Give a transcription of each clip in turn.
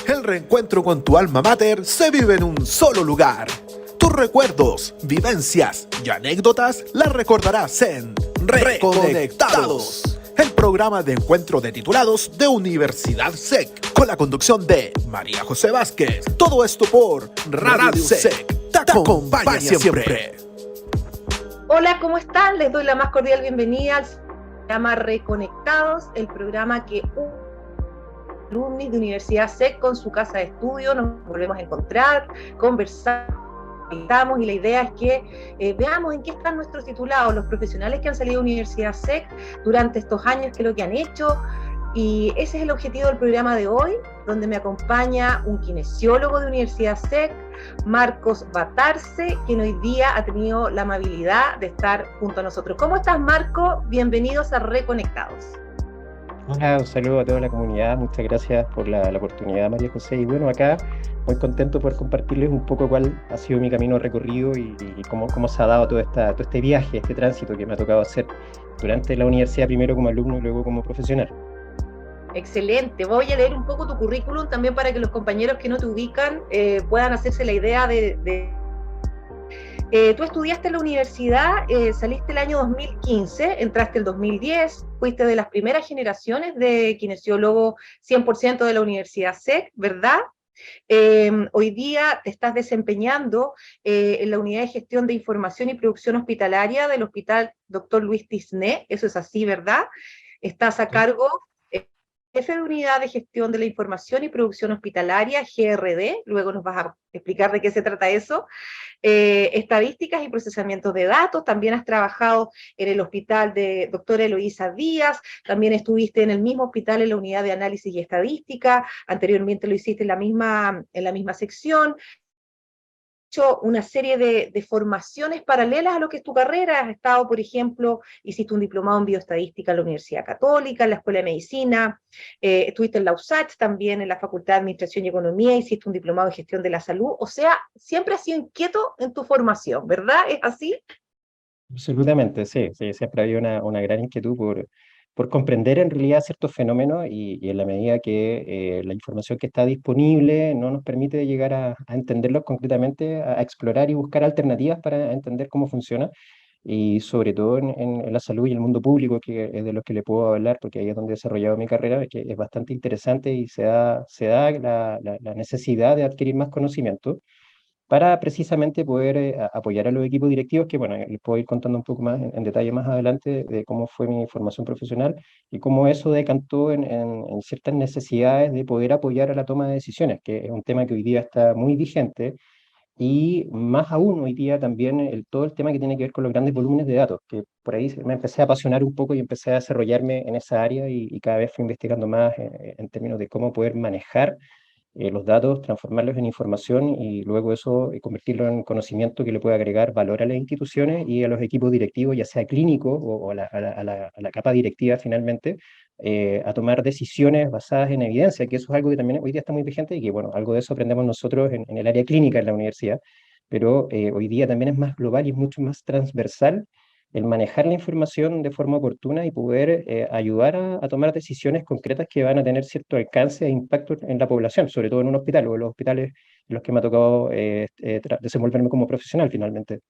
El reencuentro con tu alma mater se vive en un solo lugar. Tus recuerdos, vivencias y anécdotas las recordarás en Reconectados, el programa de encuentro de titulados de Universidad SEC, con la conducción de María José Vázquez. Todo esto por Radio SEC. Te acompaña siempre. Hola, ¿cómo están? Les doy la más cordial bienvenida al programa Reconectados, el programa que alumnos de Universidad SEC con su casa de estudio nos volvemos a encontrar, conversar, y la idea es que veamos en qué están nuestros titulados, los profesionales que han salido de Universidad SEC durante estos años, qué es lo que han hecho, y ese es el objetivo del programa de hoy, donde me acompaña un kinesiólogo de Universidad SEC, Marcos Batarse, quien hoy día ha tenido la amabilidad de estar junto a nosotros. ¿Cómo estás, Marco? Bienvenidos a Reconectados. Hola, un saludo a toda la comunidad, muchas gracias por la oportunidad, María José. Y bueno, acá muy contento por compartirles un poco cuál ha sido mi camino recorrido y cómo se ha dado todo este viaje, este tránsito que me ha tocado hacer durante la universidad, primero como alumno y luego como profesional. Excelente, voy a leer un poco tu currículum también para que los compañeros que no te ubican puedan hacerse la idea tú estudiaste en la universidad, saliste el año 2015, entraste el 2010, fuiste de las primeras generaciones de kinesiólogo 100% de la Universidad SEC, ¿verdad? Hoy día te estás desempeñando en la Unidad de Gestión de Información y Producción Hospitalaria del Hospital Dr. Luis Tisné, eso es así, ¿verdad? Estás a cargo jefe de Unidad de Gestión de la Información y Producción Hospitalaria, GRD, luego nos vas a explicar de qué se trata eso, estadísticas y procesamiento de datos, también has trabajado en el hospital de doctora Eloísa Díaz, también estuviste en el mismo hospital en la unidad de análisis y estadística, anteriormente lo hiciste en la misma sección, hecho una serie de formaciones paralelas a lo que es tu carrera, has estado, por ejemplo, hiciste un diplomado en bioestadística en la Universidad Católica, en la Escuela de Medicina, estuviste en la USACH también, en la Facultad de Administración y Economía, hiciste un diplomado en gestión de la salud, o sea, siempre has sido inquieto en tu formación, ¿verdad? ¿Es así? Absolutamente, sí, siempre había una gran inquietud por comprender en realidad ciertos fenómenos y en la medida que la información que está disponible no nos permite llegar a entenderlos concretamente, a explorar y buscar alternativas para entender cómo funciona. Y sobre todo en la salud y el mundo público, que es de los que le puedo hablar, porque ahí es donde he desarrollado mi carrera, que es bastante interesante y se da la necesidad de adquirir más conocimiento para precisamente poder apoyar a los equipos directivos, que bueno, les puedo ir contando un poco más en detalle más adelante de cómo fue mi formación profesional y cómo eso decantó en ciertas necesidades de poder apoyar a la toma de decisiones, que es un tema que hoy día está muy vigente y más aún hoy día también todo el tema que tiene que ver con los grandes volúmenes de datos, que por ahí me empecé a apasionar un poco y empecé a desarrollarme en esa área y cada vez fui investigando más en términos de cómo poder manejar los datos, transformarlos en información y luego eso convertirlo en conocimiento que le pueda agregar valor a las instituciones y a los equipos directivos, ya sea clínico o a la capa directiva finalmente, a tomar decisiones basadas en evidencia, que eso es algo que también hoy día está muy vigente y que, bueno, algo de eso aprendemos nosotros en el área clínica en la universidad, pero hoy día también es más global y es mucho más transversal el manejar la información de forma oportuna y poder ayudar a tomar decisiones concretas que van a tener cierto alcance e impacto en la población, sobre todo en un hospital o en los hospitales en los que me ha tocado desenvolverme como profesional finalmente.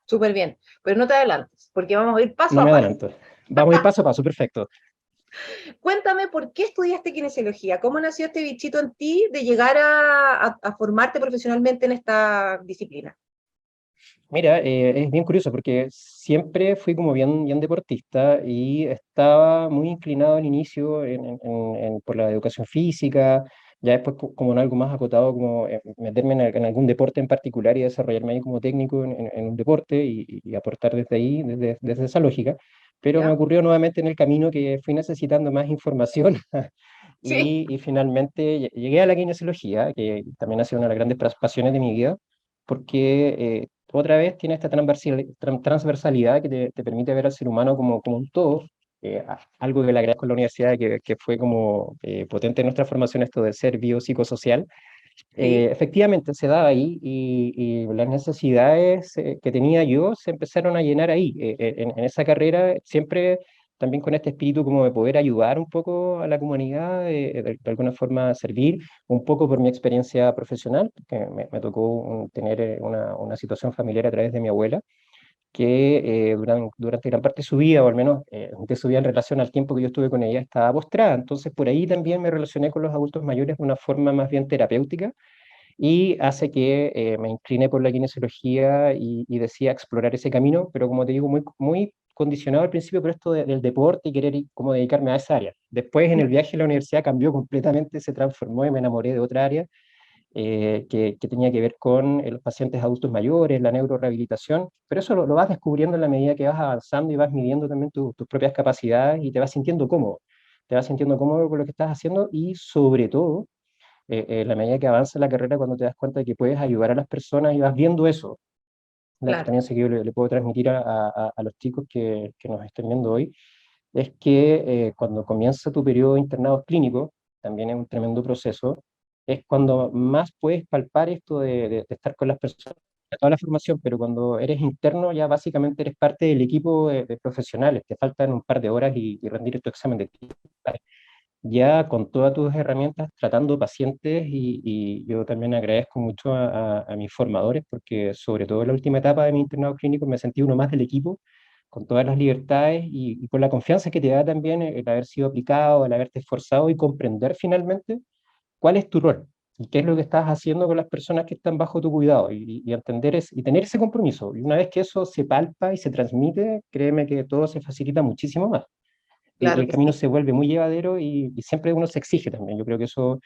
Súper bien, pero no te adelantes, porque vamos a ir paso No a me paso. adelanto. Vamos a ir paso a paso, perfecto. Cuéntame, ¿por qué estudiaste kinesiología? ¿Cómo nació este bichito en ti de llegar a formarte profesionalmente en esta disciplina? Mira, es bien curioso porque siempre fui como bien deportista y estaba muy inclinado al inicio por la educación física, ya después como en algo más acotado, como meterme en algún deporte en particular y desarrollarme ahí como técnico en un deporte y aportar desde ahí, desde esa lógica. Pero me ¿Ya? ocurrió nuevamente en el camino que fui necesitando más información Sí. y finalmente llegué a la kinesiología, que también ha sido una de las grandes pasiones de mi vida porque otra vez tiene esta transversalidad que te permite ver al ser humano como un todo, algo que le agradezco a la universidad, que fue como potente en nuestra formación esto de ser biopsicosocial. Sí. Efectivamente se daba ahí y las necesidades que tenía yo se empezaron a llenar ahí. En esa carrera siempre también con este espíritu como de poder ayudar un poco a la comunidad, de alguna forma servir, un poco por mi experiencia profesional, que me tocó tener una situación familiar a través de mi abuela, que durante gran parte de su vida, o al menos de su vida en relación al tiempo que yo estuve con ella, estaba postrada. Entonces, por ahí también me relacioné con los adultos mayores de una forma más bien terapéutica y hace que me incline por la kinesiología y decida explorar ese camino, pero como te digo, muy condicionado al principio por esto del deporte y querer como dedicarme a esa área. Después en el viaje a la universidad cambió completamente, se transformó y me enamoré de otra área que tenía que ver con los pacientes adultos mayores, la neurorehabilitación, pero eso lo vas descubriendo en la medida que vas avanzando y vas midiendo también tus propias capacidades y te vas sintiendo cómodo con lo que estás haciendo y sobre todo, en la medida que avanza la carrera, cuando te das cuenta de que puedes ayudar a las personas y vas viendo eso, la Claro, experiencia que yo le puedo transmitir a los chicos que nos estén viendo hoy, es que cuando comienza tu periodo de internado clínico, también es un tremendo proceso, es cuando más puedes palpar esto de estar con las personas, de toda la formación, pero cuando eres interno ya básicamente eres parte del equipo de profesionales, te faltan un par de horas y rendir tu examen de título, ya con todas tus herramientas tratando pacientes y yo también agradezco mucho a mis formadores porque sobre todo en la última etapa de mi internado clínico me sentí uno más del equipo con todas las libertades y con la confianza que te da también el haber sido aplicado, el haberte esforzado y comprender finalmente cuál es tu rol y qué es lo que estás haciendo con las personas que están bajo tu cuidado y entender y tener ese compromiso. Y una vez que eso se palpa y se transmite, créeme que todo se facilita muchísimo más y claro el que camino sí. se vuelve muy llevadero y siempre uno se exige también. Yo creo que eso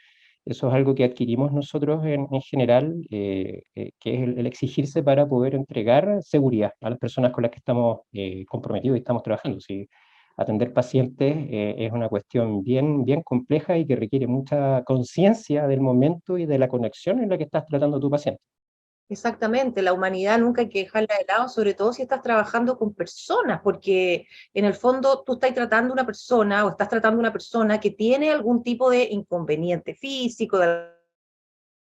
es algo que adquirimos nosotros en general, que es el exigirse para poder entregar seguridad a las personas con las que estamos comprometidos y estamos trabajando. Si atender pacientes es una cuestión bien compleja y que requiere mucha conciencia del momento y de la conexión en la que estás tratando a tu paciente. Exactamente, la humanidad nunca hay que dejarla de lado, sobre todo si estás trabajando con personas, porque en el fondo tú estás tratando una persona o estás tratando una persona que tiene algún tipo de inconveniente físico, de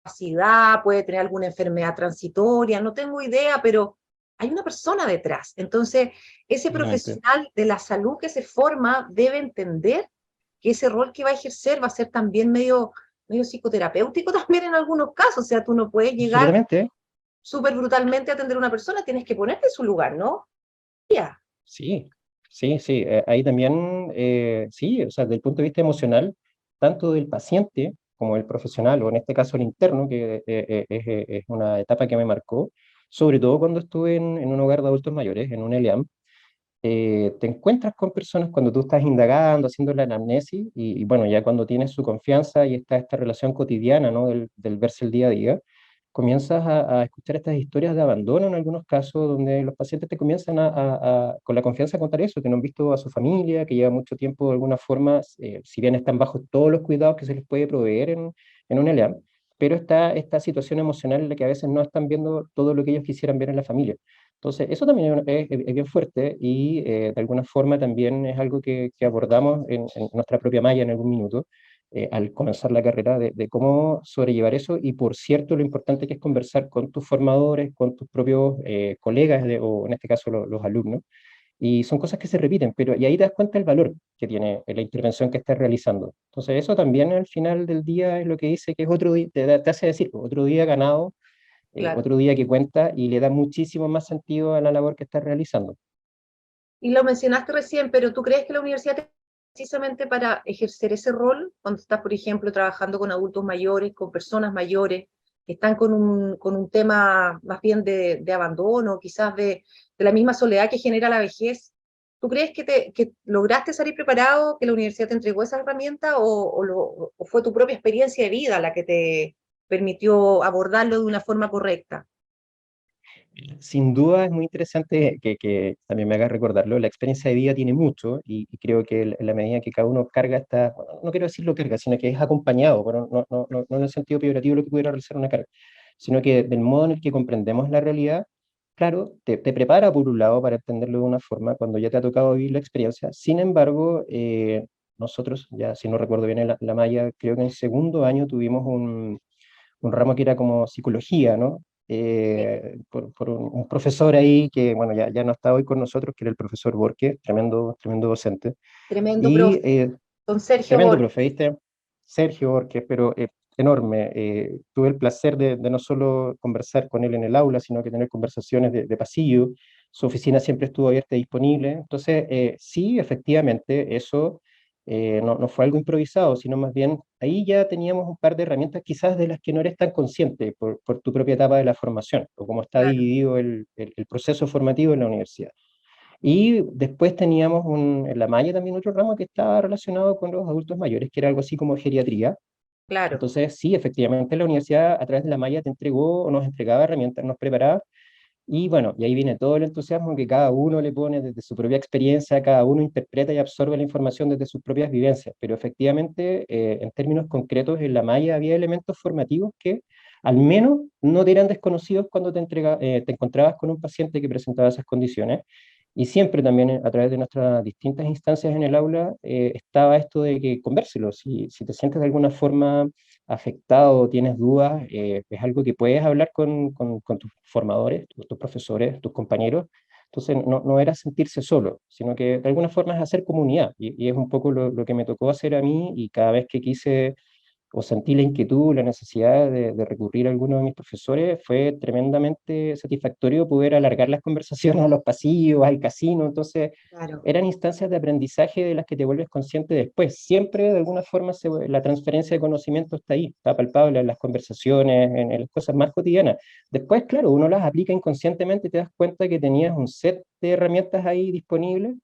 discapacidad, puede tener alguna enfermedad transitoria, no tengo idea, pero hay una persona detrás. Entonces, ese Obviamente. profesional de la salud que se forma debe entender que ese rol que va a ejercer va a ser también medio psicoterapéutico también en algunos casos, o sea, tú no puedes llegar Absolutamente. súper brutalmente atender a una persona, tienes que ponerte en su lugar, ¿no? Ya, Sí, sí. Ahí también, sí, o sea, desde el punto de vista emocional, tanto del paciente como del profesional, o en este caso el interno, que es una etapa que me marcó, sobre todo cuando estuve en un hogar de adultos mayores, en un ELEAM, te encuentras con personas cuando tú estás indagando, haciendo la anamnesis, y bueno, ya cuando tienes su confianza y está esta relación cotidiana, ¿no? Del verse el día a día, comienzas a escuchar estas historias de abandono en algunos casos, donde los pacientes te comienzan con la confianza a contar eso, que no han visto a su familia, que lleva mucho tiempo de alguna forma, si bien están bajo todos los cuidados que se les puede proveer en un ELEAM, pero está esta situación emocional en la que a veces no están viendo todo lo que ellos quisieran ver en la familia. Entonces, eso también es bien fuerte y de alguna forma también es algo que abordamos en nuestra propia malla en algún minuto al comenzar la carrera de cómo sobrellevar eso y por cierto lo importante que es conversar con tus formadores, con tus propios colegas o en este caso los alumnos y son cosas que se repiten, pero y ahí te das cuenta del valor que tiene la intervención que estás realizando. Entonces eso también al final del día es lo que dice que es otro día, te hace decir otro día ganado, claro. otro día que cuenta y le da muchísimo más sentido a la labor que estás realizando. Y lo mencionaste recién, pero ¿tú crees que la universidad precisamente para ejercer ese rol, cuando estás, por ejemplo, trabajando con adultos mayores, con personas mayores, que están con un tema más bien de abandono, quizás de la misma soledad que genera la vejez, ¿tú crees que lograste salir preparado, que la universidad te entregó esa herramienta o fue tu propia experiencia de vida la que te permitió abordarlo de una forma correcta? Sin duda es muy interesante que también me haga recordarlo. La experiencia de vida tiene mucho y creo que en la medida que cada uno carga esta, bueno, no quiero decir lo carga, sino que es acompañado, pero no en el sentido peyorativo de lo que pudiera realizar una carga, sino que del modo en el que comprendemos la realidad, claro, te prepara por un lado para entenderlo de una forma cuando ya te ha tocado vivir la experiencia. Sin embargo, nosotros, ya si no recuerdo bien la malla, creo que en segundo año tuvimos un ramo que era como psicología, ¿no? por un profesor ahí que, bueno, ya no está hoy con nosotros, que era el profesor Borges, tremendo docente. Tremendo Y profe, don Sergio tremendo Borges. profe, ¿viste? Sergio Borges, pero enorme. Tuve el placer de no solo conversar con él en el aula, sino que tener conversaciones de pasillo. Su oficina siempre estuvo abierta y disponible. Entonces, sí, efectivamente, eso no fue algo improvisado, sino más bien ahí ya teníamos un par de herramientas quizás de las que no eres tan consciente por tu propia etapa de la formación, o cómo está Claro, dividido el proceso formativo en la universidad. Y después teníamos en la malla también otro ramo que estaba relacionado con los adultos mayores, que era algo así como geriatría. claro, Entonces, sí, efectivamente la universidad a través de la malla te entregó o nos entregaba herramientas, nos preparaba. Y bueno, y ahí viene todo el entusiasmo que cada uno le pone desde su propia experiencia, cada uno interpreta y absorbe la información desde sus propias vivencias. Pero efectivamente, en términos concretos, en la malla había elementos formativos que al menos no te eran desconocidos cuando te encontrabas con un paciente que presentaba esas condiciones. Y siempre también a través de nuestras distintas instancias en el aula estaba esto de que convérselo. Si te sientes de alguna forma afectado, tienes dudas, es algo que puedes hablar con tus formadores, tus profesores, tus compañeros. Entonces, no era sentirse solo, sino que de alguna forma es hacer comunidad. Y es un poco lo que me tocó hacer a mí y cada vez que quise o sentí la inquietud, la necesidad de recurrir a alguno de mis profesores, fue tremendamente satisfactorio poder alargar las conversaciones a los pasillos, al casino. Entonces, claro. eran instancias de aprendizaje de las que te vuelves consciente después. Siempre, de alguna forma, la transferencia de conocimiento está ahí, está palpable en las conversaciones, en las cosas más cotidianas. Después, claro, uno las aplica inconscientemente y te das cuenta que tenías un set de herramientas ahí disponibles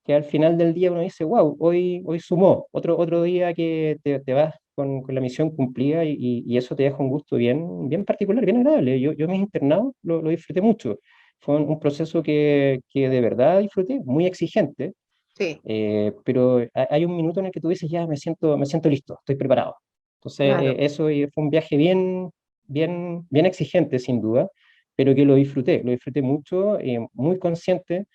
que al final del día uno dice, wow, hoy sumó, otro día que te vas con la misión cumplida y eso te deja un gusto bien particular, bien agradable. Yo mis internados lo disfruté mucho. Fue un proceso que de verdad disfruté, muy exigente, Sí, pero hay un minuto en el que tú dices, ya me siento listo, estoy preparado. Entonces, claro. eso fue un viaje bien exigente, sin duda, pero que lo disfruté mucho, muy consciente.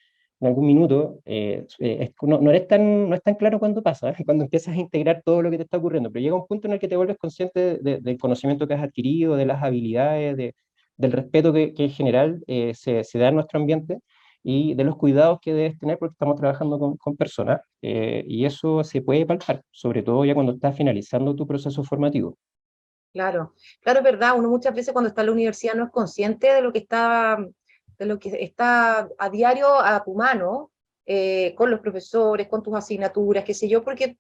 En algún minuto, no es tan claro cuando pasa, cuando empiezas a integrar todo lo que te está ocurriendo, pero llega un punto en el que te vuelves consciente del conocimiento que has adquirido, de las habilidades, del respeto que en general se da en nuestro ambiente y de los cuidados que debes tener porque estamos trabajando con personas y eso se puede palpar, sobre todo ya cuando estás finalizando tu proceso formativo. Claro, claro, es verdad. Uno muchas veces cuando está en la universidad no es consciente de lo que está a diario a tu mano, con los profesores, con tus asignaturas, qué sé yo, porque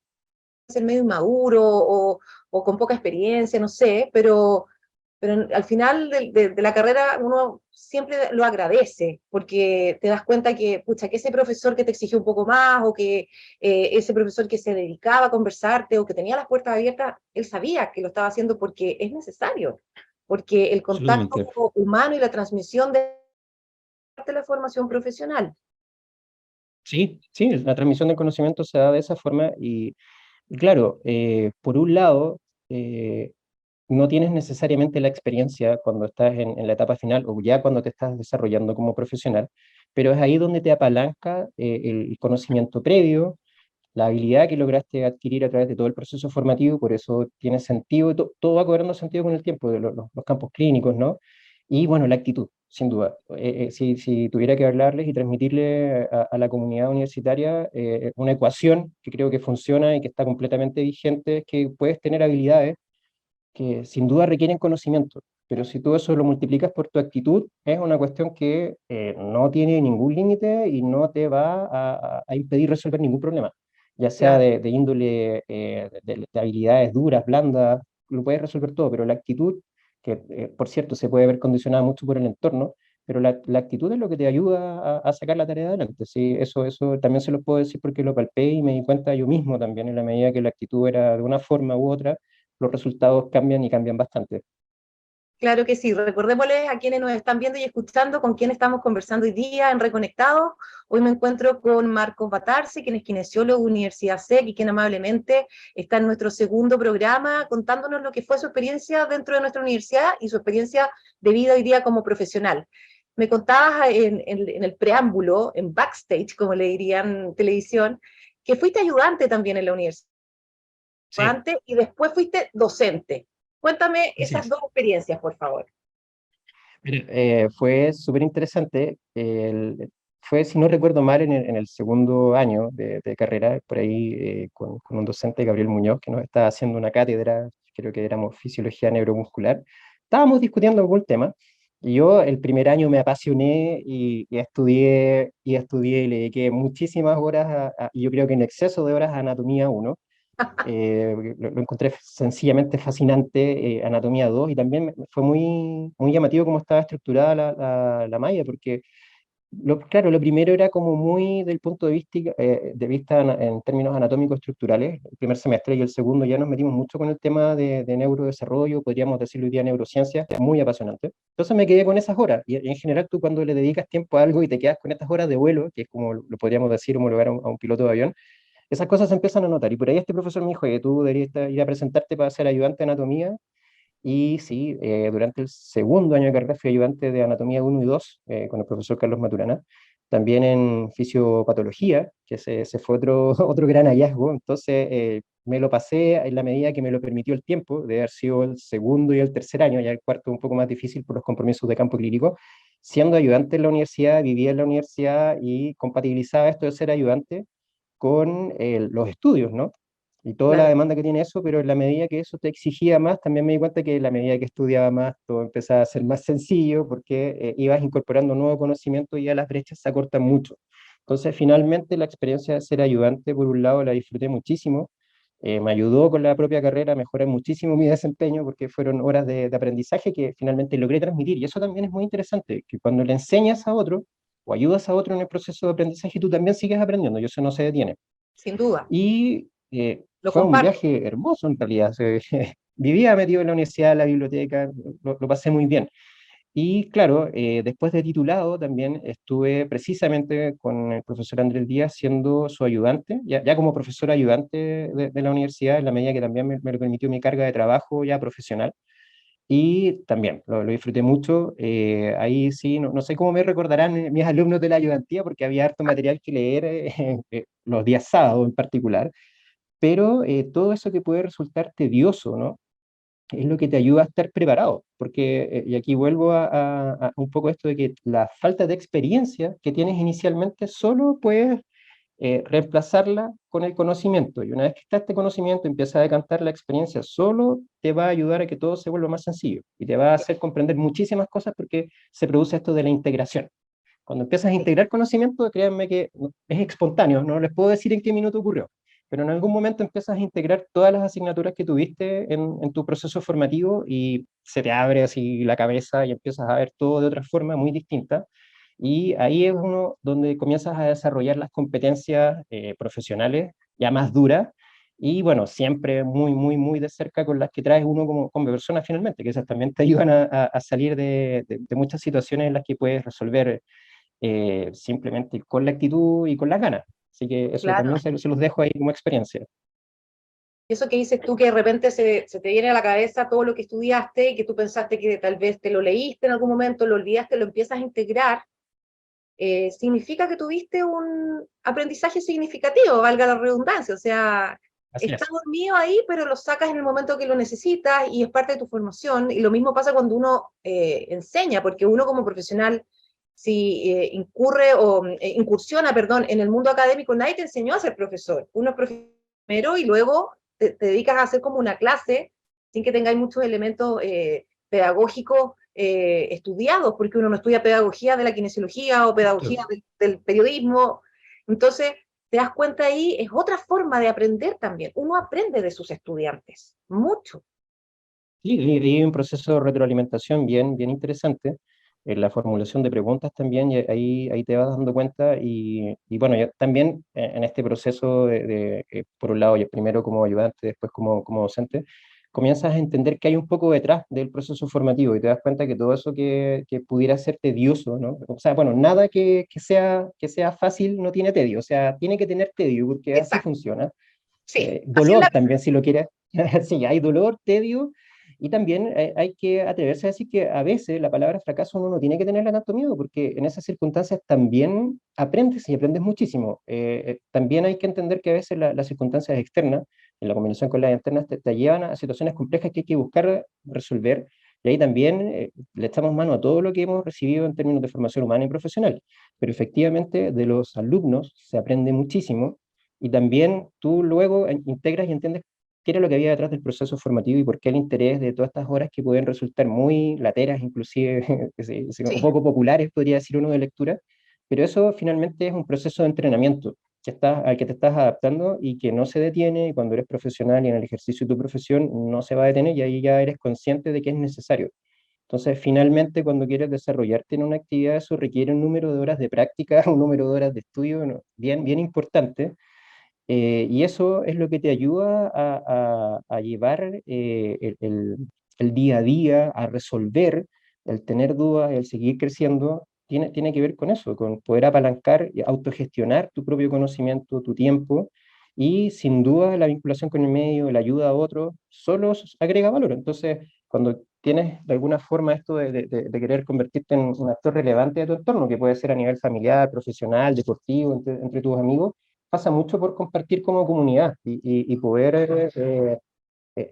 ser medio inmaduro o con poca experiencia, no sé, pero al final de la carrera uno siempre lo agradece, porque te das cuenta que, pucha, que ese profesor que te exigió un poco más, o que ese profesor que se dedicaba a conversarte, o que tenía las puertas abiertas, él sabía que lo estaba haciendo porque es necesario, porque el contacto Absolutamente. humano y la transmisión de la formación profesional. Sí, sí, la transmisión del conocimiento se da de esa forma y claro, por un lado, no tienes necesariamente la experiencia cuando estás en la etapa final o ya cuando te estás desarrollando como profesional, pero es ahí donde te apalanca el conocimiento previo, la habilidad que lograste adquirir a través de todo el proceso formativo, por eso tiene sentido, todo va cobrando sentido con el tiempo, de los campos clínicos, ¿no? Y bueno, la actitud, sin duda. Si tuviera que hablarles y transmitirle a la comunidad universitaria una ecuación que creo que funciona y que está completamente vigente, es que puedes tener habilidades que sin duda requieren conocimiento, pero si tú eso lo multiplicas por tu actitud, es una cuestión que no tiene ningún límite y no te va a impedir resolver ningún problema, ya sea Claro, de índole de habilidades duras, blandas, lo puedes resolver todo, pero la actitud, que por cierto se puede ver condicionada mucho por el entorno, pero la actitud es lo que te ayuda a sacar la tarea adelante. Sí, eso también se lo puedo decir porque lo palpé y me di cuenta yo mismo también en la medida que la actitud era de una forma u otra los resultados cambian y cambian bastante. claro que sí. Recordémosles a quienes nos están viendo y escuchando con quién estamos conversando hoy día en Reconectados. Hoy me encuentro con Marcos Batarse, quien es kinesiólogo de Universidad SEC y quien amablemente está en nuestro segundo programa contándonos lo que fue su experiencia dentro de nuestra universidad y su experiencia de vida hoy día como profesional. Me contabas en el preámbulo, en backstage, como le dirían en televisión, que fuiste ayudante también en la universidad Sí, y después fuiste docente. Cuéntame así esas es. dos experiencias, por favor. Mira, fue súper interesante. Fue, si no recuerdo mal, en el segundo año de carrera, por ahí con un docente, Gabriel Muñoz, que nos estaba haciendo una cátedra, creo que éramos fisiología neuromuscular. Estábamos discutiendo algún tema, y yo el primer año me apasioné y estudié y le dediqué muchísimas horas, y yo creo que en exceso de horas a Anatomía 1. Lo encontré sencillamente fascinante, Anatomía 2, y también fue muy llamativo cómo estaba estructurada la malla, porque, claro, lo primero era como muy del punto de vista en términos anatómicos estructurales, el primer semestre, y el segundo ya nos metimos mucho con el tema de neurodesarrollo, podríamos decirlo hoy día neurociencia, muy apasionante. Entonces me quedé con esas horas, y en general tú cuando le dedicas tiempo a algo y te quedas con estas horas de vuelo, que es como lo podríamos decir homologar a un piloto de avión, esas cosas se empiezan a notar. Y por ahí este profesor me dijo que tú deberías ir a presentarte para ser ayudante de anatomía. Y sí, durante el segundo año de carrera fui ayudante de anatomía 1 y 2 con el profesor Carlos Maturana. También en fisiopatología, que ese fue otro, otro gran hallazgo. Entonces, me lo pasé en la medida que me lo permitió el tiempo, de haber sido el segundo y el tercer año, ya el cuarto un poco más difícil por los compromisos de campo clínico. Siendo ayudante en la universidad, vivía en la universidad y compatibilizaba esto de ser ayudante con los estudios, ¿no? Y toda la Claro. demanda que tiene eso, pero en la medida que eso te exigía más, también me di cuenta que en la medida que estudiaba más, todo empezaba a ser más sencillo porque ibas incorporando nuevo conocimiento y ya las brechas se acortan mucho. Entonces, finalmente, la experiencia de ser ayudante, por un lado, la disfruté muchísimo. Me ayudó con la propia carrera a mejorar muchísimo mi desempeño porque fueron horas de aprendizaje que finalmente logré transmitir. Y eso también es muy interesante, que cuando le enseñas a otro o ayudas a otro en el proceso de aprendizaje, tú también sigues aprendiendo y eso no se detiene. Sin duda, Y lo fue un comparto. viaje hermoso en realidad. Vivía metido en la universidad, en la biblioteca, lo pasé muy bien. Y claro, después de titulado también estuve precisamente con el profesor Andrés Díaz siendo su ayudante, ya como profesor ayudante de la universidad, en la medida que también me lo permitió mi carga de trabajo ya profesional. Y también lo disfruté mucho. Ahí sí, no sé cómo me recordarán mis alumnos de la ayudantía, porque había harto material que leer los días sábados en particular, pero todo eso que puede resultar tedioso, ¿no? Es lo que te ayuda a estar preparado, porque, y aquí vuelvo a un poco esto de que la falta de experiencia que tienes inicialmente solo puedes reemplazarla con el conocimiento. Y una vez que está este conocimiento, empieza a decantar la experiencia, solo te va a ayudar a que todo se vuelva más sencillo y te va a hacer comprender muchísimas cosas porque se produce esto de la integración. Cuando empiezas a Sí. integrar conocimiento, créanme que es espontáneo, no les puedo decir en qué minuto ocurrió, pero en algún momento empiezas a integrar todas las asignaturas que tuviste en tu proceso formativo y se te abre así la cabeza y empiezas a ver todo de otra forma muy distinta. Y ahí es uno donde comienzas a desarrollar las competencias profesionales ya más duras y bueno, siempre muy de cerca con las que traes uno como persona finalmente, que esas también te ayudan a salir de muchas situaciones en las que puedes resolver simplemente con la actitud y con las ganas. Así que eso Claro. también se los dejo ahí como experiencia. Eso que dices tú, que de repente se te viene a la cabeza todo lo que estudiaste y que tú pensaste que tal vez te lo leíste en algún momento, lo olvidaste, lo empiezas a integrar, significa que tuviste un aprendizaje significativo, valga la redundancia. O sea, Así está es. dormido ahí, pero lo sacas en el momento que lo necesitas y es parte de tu formación. Y lo mismo pasa cuando uno enseña, porque uno como profesional, si incurre o incursiona, perdón, en el mundo académico, nadie te enseñó a ser profesor. Uno es profesor primero y luego te dedicas a hacer como una clase sin que tengáis muchos elementos pedagógicos estudiados, porque uno no estudia pedagogía de la kinesiología o pedagogía del periodismo. Entonces, te das cuenta ahí, es otra forma de aprender también. Uno aprende de sus estudiantes, mucho. Sí, y hay un proceso de retroalimentación bien interesante. En la formulación de preguntas también, y ahí te vas dando cuenta. Y bueno, yo también en este proceso por un lado, yo primero como ayudante, después como docente, comienzas a entender que hay un poco detrás del proceso formativo y te das cuenta que todo eso que pudiera ser tedioso, ¿no? O sea, bueno, nada que sea fácil no tiene tedio, o sea, tiene que tener tedio porque así Exacto. funciona. Sí, así es Dolor también, si lo quieres. Sí, hay dolor, tedio, y también hay que atreverse a decir que a veces la palabra fracaso uno no tiene que tenerla tanto miedo, porque en esas circunstancias también aprendes y aprendes muchísimo. También hay que entender que a veces las circunstancias externas, en la combinación con las internas, te llevan a situaciones complejas que hay que buscar resolver, Y ahí también le echamos mano a todo lo que hemos recibido en términos de formación humana y profesional. Pero efectivamente de los alumnos se aprende muchísimo y también tú luego integras y entiendes qué era lo que había detrás del proceso formativo y por qué el interés de todas estas horas que pueden resultar muy lateras, inclusive sí, sí, un Sí. poco populares, podría decir uno, de lectura, pero eso finalmente es un proceso de entrenamiento al que te estás adaptando y que no se detiene, y cuando eres profesional y en el ejercicio de tu profesión no se va a detener, y ahí ya eres consciente de que es necesario. Entonces, finalmente, cuando quieres desarrollarte en una actividad, eso requiere un número de horas de práctica, un número de horas de estudio, ¿no?, bien, bien importante, y eso es lo que te ayuda a llevar el día a día, a resolver, el tener dudas, el seguir creciendo, tiene que ver con eso, con poder apalancar y autogestionar tu propio conocimiento, tu tiempo, y sin duda la vinculación con el medio, la ayuda a otros, solo agrega valor. Entonces, cuando tienes de alguna forma esto de querer convertirte en un actor relevante de tu entorno, que puede ser a nivel familiar, profesional, deportivo, entre tus amigos, pasa mucho por compartir como comunidad y poder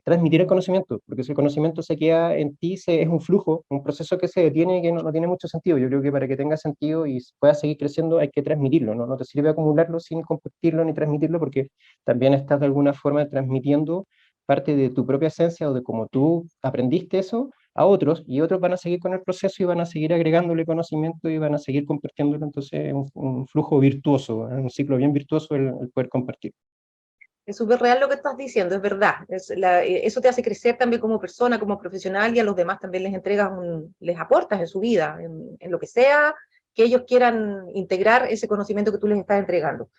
transmitir el conocimiento, porque si el conocimiento se queda en ti, es un flujo, un proceso que se detiene, que no tiene mucho sentido. Yo creo que para que tenga sentido y pueda seguir creciendo hay que transmitirlo, ¿no? No te sirve acumularlo sin compartirlo ni transmitirlo, porque también estás de alguna forma transmitiendo parte de tu propia esencia o de cómo tú aprendiste eso a otros, y otros van a seguir con el proceso y van a seguir agregándole conocimiento y van a seguir compartiéndolo. Entonces es un flujo virtuoso, un ciclo bien virtuoso el poder compartir. Es súper real lo que estás diciendo, es verdad. Eso te hace crecer también como persona, como profesional, y a los demás también les aportas en su vida, en lo que sea que ellos quieran integrar ese conocimiento que tú les estás entregando.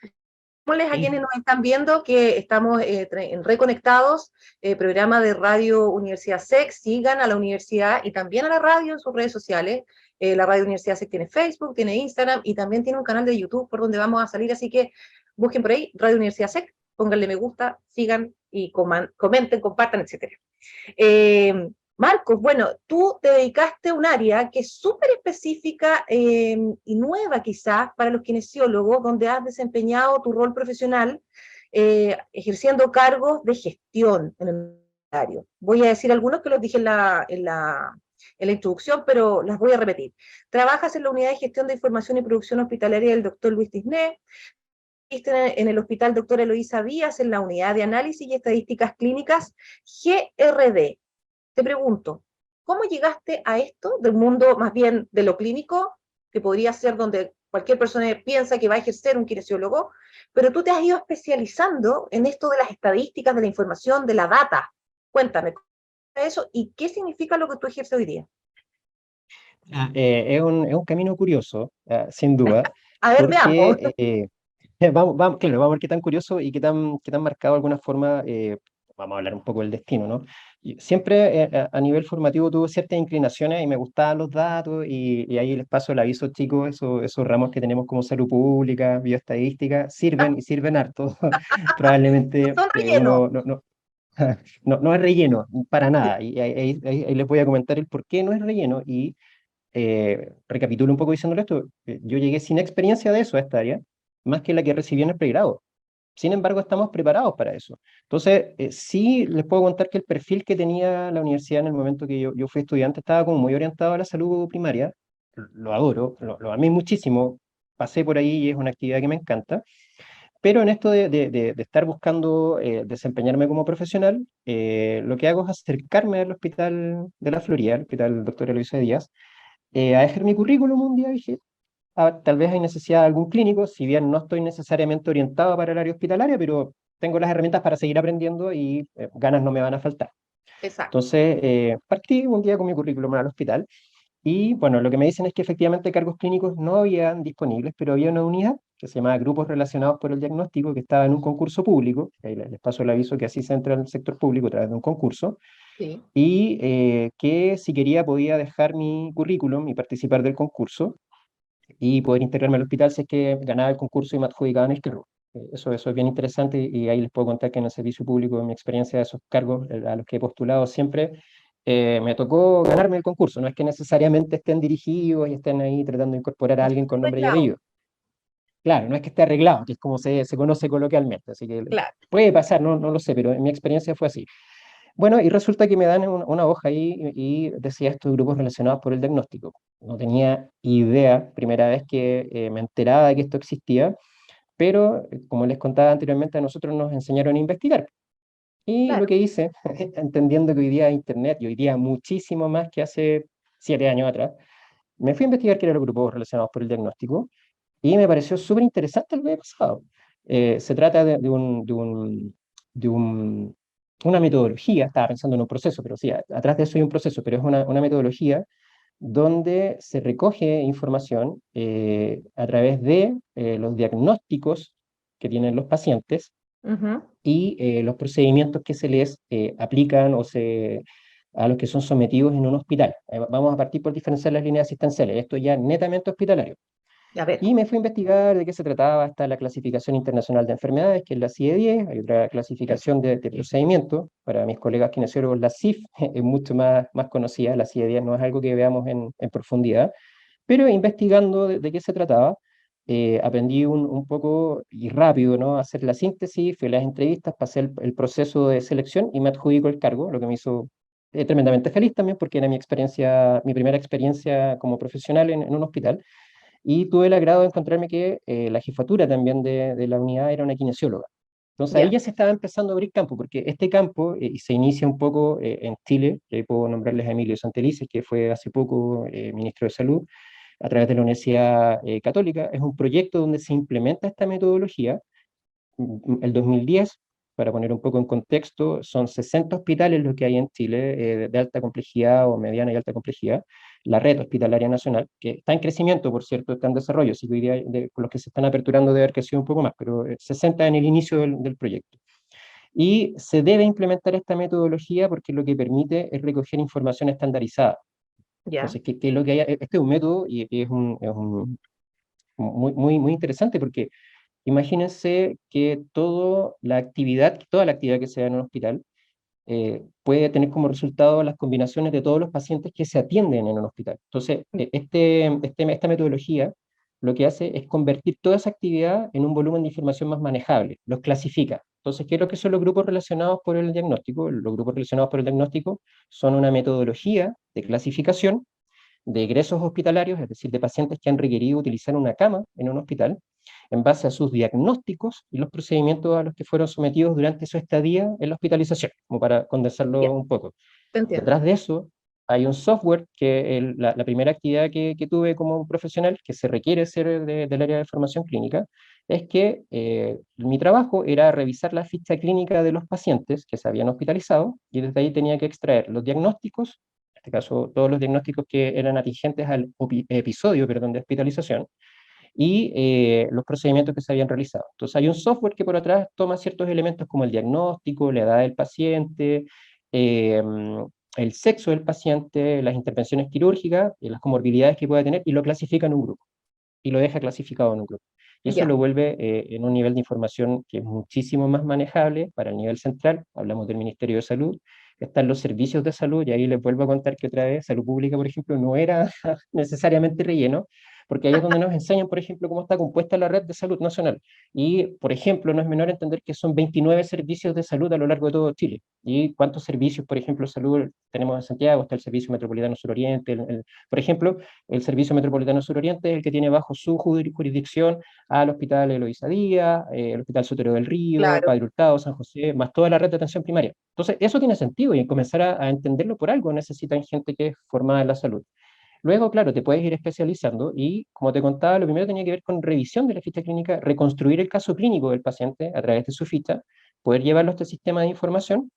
A Sí. quienes nos están viendo que estamos en Reconectados, programa de Radio Universidad SEC, sigan a la universidad y también a la radio en sus redes sociales. La Radio Universidad SEC tiene Facebook, tiene Instagram y también tiene un canal de YouTube por donde vamos a salir, así que busquen por ahí Radio Universidad SEC, pónganle me gusta, sigan y comenten, compartan, etcétera. Marcos, bueno, tú te dedicaste a un área que es súper específica y nueva quizás para los kinesiólogos, donde has desempeñado tu rol profesional ejerciendo cargos de gestión en el área. Voy a decir algunos que los dije en la introducción, pero las voy a repetir. Trabajas en la unidad de gestión de información y producción hospitalaria del doctor Luis Tisné, en el Hospital Doctora Eloísa Díaz, en la unidad de análisis y estadísticas clínicas GRD. Te pregunto, ¿cómo llegaste a esto del mundo más bien de lo clínico, que podría ser donde cualquier persona piensa que va a ejercer un kinesiólogo, pero tú te has ido especializando en esto de las estadísticas, de la información, de la data? Cuéntame eso y qué significa lo que tú ejerces hoy día. Es un camino curioso, sin duda, A ver, veamos. porque claro, vamos a ver qué tan curioso y qué tan marcado de alguna forma, vamos a hablar un poco del destino, ¿no? Y siempre a nivel formativo tuve ciertas inclinaciones y me gustaban los datos, y ahí les paso el aviso, chicos, esos ramos que tenemos como salud pública, bioestadística, sirven y sirven harto. No Probablemente son rellenos. uno no es relleno, para nada, y ahí les voy a comentar el por qué no es relleno, y recapitulo un poco diciéndole esto. Yo llegué sin experiencia de eso a esta área, más que la que recibí en el pregrado. Sin embargo, estamos preparados para eso. Entonces, sí les puedo contar que el perfil que tenía la universidad en el momento que yo fui estudiante estaba como muy orientado a la salud primaria. Lo adoro, lo amé muchísimo, pasé por ahí y es una actividad que me encanta. Pero en esto de estar buscando desempeñarme como profesional, lo que hago es acercarme al hospital de la Florida, al hospital Doctor Eloísa Díaz, a dejar mi currículum un día. Dije, tal vez hay necesidad de algún clínico, si bien no estoy necesariamente orientado para el área hospitalaria, pero tengo las herramientas para seguir aprendiendo y ganas no me van a faltar. Exacto. Entonces, partí un día con mi currículum al hospital y, bueno, lo que me dicen es que efectivamente cargos clínicos no habían disponibles, pero había una unidad que se llamaba Grupos Relacionados por el Diagnóstico, que estaba en un concurso público. Ahí les paso el aviso que así se entra en el sector público a través de un concurso, Sí. y que si quería podía dejar mi currículum y participar del concurso y poder integrarme al hospital si es que ganaba el concurso y me adjudicaban el cargo. Eso es bien interesante, y ahí les puedo contar que en el servicio público, en mi experiencia de esos cargos a los que he postulado siempre, me tocó ganarme el concurso. No es que necesariamente estén dirigidos y estén ahí tratando de incorporar a alguien con nombre y Arreglado. apellido. Claro, no es que esté arreglado, que es como se conoce coloquialmente. Así que Claro. puede pasar, no lo sé, pero en mi experiencia fue así. Bueno, y resulta que me dan una hoja ahí y decía estos grupos relacionados por el diagnóstico. No tenía idea, primera vez que me enteraba de que esto existía, pero como les contaba anteriormente, a nosotros nos enseñaron a investigar. Y lo Claro, que hice, entendiendo que hoy día hay Internet y hoy día muchísimo más que hace 7 años atrás, me fui a investigar qué eran los grupos relacionados por el diagnóstico y me pareció súper interesante lo que había pasado. Se trata de una metodología, estaba pensando en un proceso, pero sí, atrás de eso hay un proceso, pero es una metodología donde se recoge información a través de los diagnósticos que tienen los pacientes ujú, y los procedimientos que se les aplican a los que son sometidos en un hospital. Vamos a partir por diferenciar las líneas asistenciales. Esto ya netamente hospitalario. a ver, Y me fui a investigar de qué se trataba. Está la clasificación internacional de enfermedades, que es la CIE-10. Hay otra clasificación de procedimientos. Para mis colegas kinesiólogos, la CIF es mucho más conocida. La CIE-10 no es algo que veamos en profundidad. Pero investigando de qué se trataba, aprendí un poco y rápido, ¿no? A hacer la síntesis, fui a las entrevistas, pasé el proceso de selección y me adjudico el cargo, lo que me hizo tremendamente feliz también porque era mi primera experiencia como profesional en un hospital. Y tuve el agrado de encontrarme que la jefatura también de la unidad era una kinesióloga. Entonces ahí ya, ya se estaba empezando a abrir campo, porque este campo y se inicia un poco en Chile, que ahí puedo nombrarles a Emilio Santelices, que fue hace poco ministro de Salud, a través de la Universidad Católica. Es un proyecto donde se implementa esta metodología. El 2010, para poner un poco en contexto, son 60 hospitales los que hay en Chile de alta complejidad o mediana y alta complejidad. La red hospitalaria nacional, que está en crecimiento, por cierto, está en desarrollo, así que hoy día con los que se están aperturando debe haber crecido un poco más, pero 60 en el inicio del proyecto. Y se debe implementar esta metodología porque lo que permite es recoger información estandarizada. ya, Entonces, ¿qué es lo que hay? Este es un método y muy interesante porque imagínense que toda la actividad que se da en un hospital puede tener como resultado las combinaciones de todos los pacientes que se atienden en un hospital. Entonces, esta metodología lo que hace es convertir toda esa actividad en un volumen de información más manejable, los clasifica. Entonces, ¿qué es lo que son los grupos relacionados por el diagnóstico? Los grupos relacionados por el diagnóstico son una metodología de clasificación de egresos hospitalarios, es decir, de pacientes que han requerido utilizar una cama en un hospital, en base a sus diagnósticos y los procedimientos a los que fueron sometidos durante su estadía en la hospitalización, como para ya, condensarlo un poco. te entiendo. Detrás de eso hay un software que la primera actividad que tuve como profesional, que se requiere ser del área de formación clínica, es que mi trabajo era revisar la ficha clínica de los pacientes que se habían hospitalizado y desde ahí tenía que extraer los diagnósticos, en este caso todos los diagnósticos que eran atingentes al episodio, perdón, de hospitalización, y los procedimientos que se habían realizado. Entonces hay un software que por atrás toma ciertos elementos como el diagnóstico, la edad del paciente, eh, el sexo del paciente, las intervenciones quirúrgicas, las comorbilidades que pueda tener y lo clasifica en un grupo y lo deja clasificado en un grupo. Y eso Ya, lo vuelve en un nivel de información que es muchísimo más manejable para el nivel central. Hablamos del Ministerio de Salud, están los servicios de salud, y ahí les vuelvo a contar que otra vez salud pública, por ejemplo, no era necesariamente relleno, porque ahí es donde nos enseñan, por ejemplo, cómo está compuesta la red de salud nacional. Y, por ejemplo, no es menor entender que son 29 servicios de salud a lo largo de todo Chile. ¿Y cuántos servicios, por ejemplo, de salud tenemos en Santiago? Está el Servicio Metropolitano Suroriente, por ejemplo, el Servicio Metropolitano Suroriente es el que tiene bajo su jurisdicción al Hospital Eloísa Díaz, el Hospital Sotero del Río, claro, Padre Hurtado, San José, más toda la red de atención primaria. Entonces, eso tiene sentido y comenzar a entenderlo por algo necesitan gente que es formada en la salud. Luego, claro, te puedes ir especializando y, como te contaba, lo primero tenía que ver con revisión de la ficha clínica, reconstruir el caso clínico del paciente a través de su ficha, poder llevarlo a este sistema de información.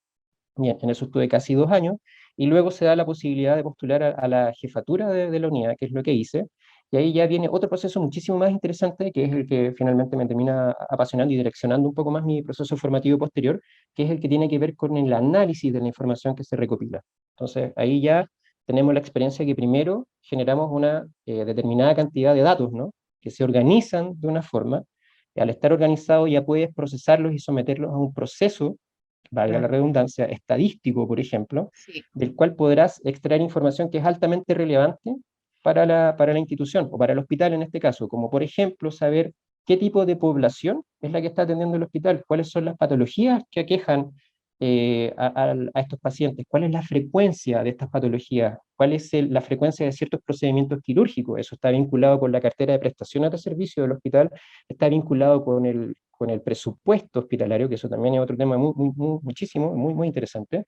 Bien, en eso estuve casi 2 años y luego se da la posibilidad de postular a la jefatura de la unidad, que es lo que hice, y ahí ya viene otro proceso muchísimo más interesante, que es el que finalmente me termina apasionando y direccionando un poco más mi proceso formativo posterior, que es el que tiene que ver con el análisis de la información que se recopila. Entonces, ahí ya tenemos la experiencia que primero generamos una determinada cantidad de datos, ¿no? Que se organizan de una forma, y al estar organizados ya puedes procesarlos y someterlos a un proceso, valga la claro, redundancia, estadístico, por ejemplo, sí, del cual podrás extraer información que es altamente relevante para la institución o para el hospital en este caso, como por ejemplo saber qué tipo de población es la que está atendiendo el hospital, cuáles son las patologías que aquejan a estos pacientes, cuál es la frecuencia de estas patologías, cuál es la frecuencia de ciertos procedimientos quirúrgicos. Eso está vinculado con la cartera de prestaciones de servicio del hospital, está vinculado con el presupuesto hospitalario, que eso también es otro tema muchísimo, muy interesante.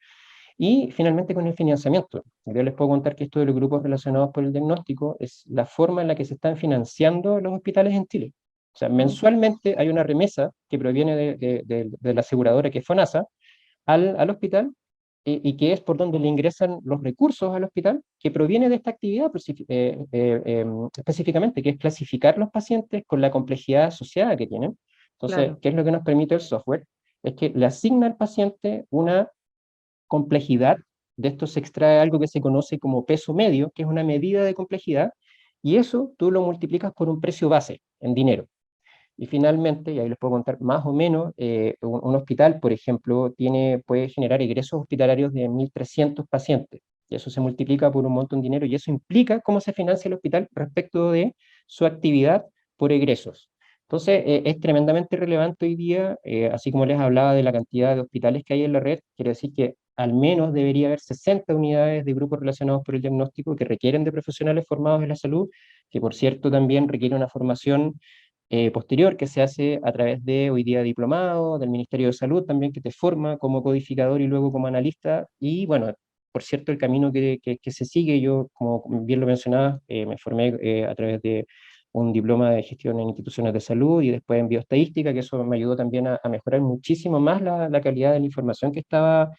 Y finalmente con el financiamiento. Yo les puedo contar que esto de los grupos relacionados por el diagnóstico es la forma en la que se están financiando los hospitales en Chile. O sea, mensualmente hay una remesa que proviene de la aseguradora, que es FONASA, al hospital, y que es por donde le ingresan los recursos al hospital, que proviene de esta actividad específicamente, que es clasificar los pacientes con la complejidad asociada que tienen. Entonces, Claro, ¿qué es lo que nos permite el software? Es que le asigna al paciente una complejidad. De esto se extrae algo que se conoce como peso medio, que es una medida de complejidad, y eso tú lo multiplicas por un precio base en dinero. Y finalmente, y ahí les puedo contar más o menos, un hospital, por ejemplo, puede generar egresos hospitalarios de 1.300 pacientes. Y eso se multiplica por un montón de dinero y eso implica cómo se financia el hospital respecto de su actividad por egresos. Entonces, es tremendamente relevante hoy día, así como les hablaba de la cantidad de hospitales que hay en la red, quiere decir que al menos debería haber 60 unidades de grupos relacionados por el diagnóstico que requieren de profesionales formados en la salud, que por cierto también requiere una formación posterior que se hace a través de hoy día diplomado, del Ministerio de Salud también, que te forma como codificador y luego como analista. Y bueno, por cierto, el camino que se sigue, yo, como bien lo mencionaba, me formé a través de un diploma de gestión en instituciones de salud y después en bioestadística, que eso me ayudó también a mejorar muchísimo más la calidad de la información que estaba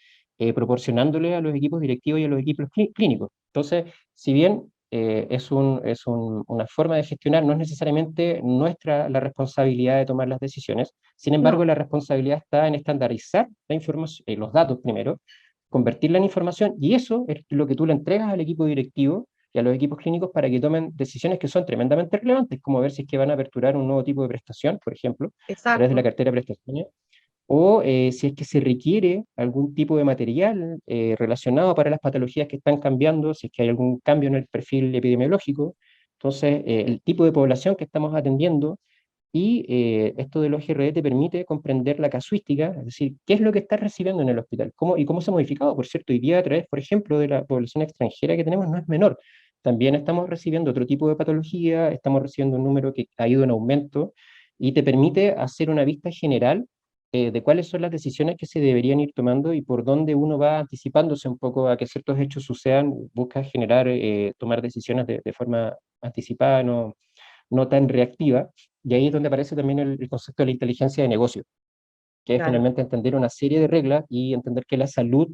proporcionándole a los equipos directivos y a los equipos clínicos. Entonces, si bien una forma de gestionar, no es necesariamente nuestra la responsabilidad de tomar las decisiones. Sin embargo, no, la responsabilidad está en estandarizar la información, los datos primero, convertirla en información, y eso es lo que tú le entregas al equipo directivo y a los equipos clínicos para que tomen decisiones que son tremendamente relevantes, como ver si es que van a aperturar un nuevo tipo de prestación, por ejemplo, a través de la exacto. cartera de prestaciones, o si es que se requiere algún tipo de material relacionado para las patologías que están cambiando, si es que hay algún cambio en el perfil epidemiológico. Entonces, el tipo de población que estamos atendiendo y esto de los GRD te permite comprender la casuística, es decir, qué es lo que estás recibiendo en el hospital, y cómo se ha modificado. Por cierto, hoy día a través, por ejemplo, de la población extranjera que tenemos no es menor. También estamos recibiendo otro tipo de patología, estamos recibiendo un número que ha ido en aumento y te permite hacer una vista general de cuáles son las decisiones que se deberían ir tomando y por dónde uno va anticipándose un poco a que ciertos hechos sucedan, busca generar, tomar decisiones de forma anticipada, no tan reactiva. Y ahí es donde aparece también el concepto de la inteligencia de negocio, que es Claro. finalmente entender una serie de reglas y entender que la salud,